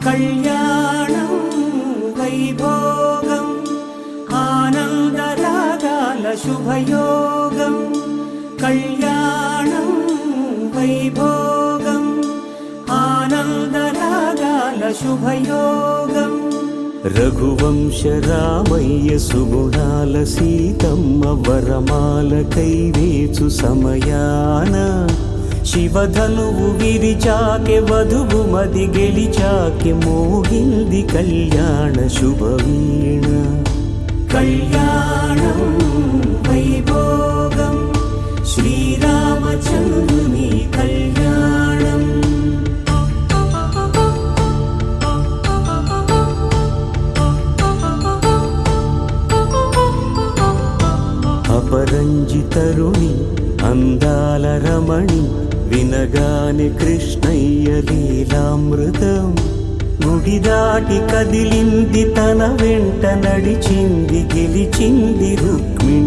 కళ్యాణం వైభోగం ఆనందరాగాల శుభయోగం కళ్యాణం వైభోగం ఆనందరాగాల శుభయోగం రఘువంశ రామయ్య సుగుణాల సీతమ్మ వరమాల కైవేచు సమయాన శివధనువు విరిచాకె వధువు మది గెలిచాకె మోగింది కళ్యాణ శుభవీణ కళ్యాణం వైభోగం శ్రీరామచంద్రుని కళ్యాణం అపరంజి తరుణి అందాల రమణి వినగాని కృష్ణయ్య లీలామృతం గుడి దాటి కదిలింది తన వెంట నడిచింది గెలిచింది రుక్మిణి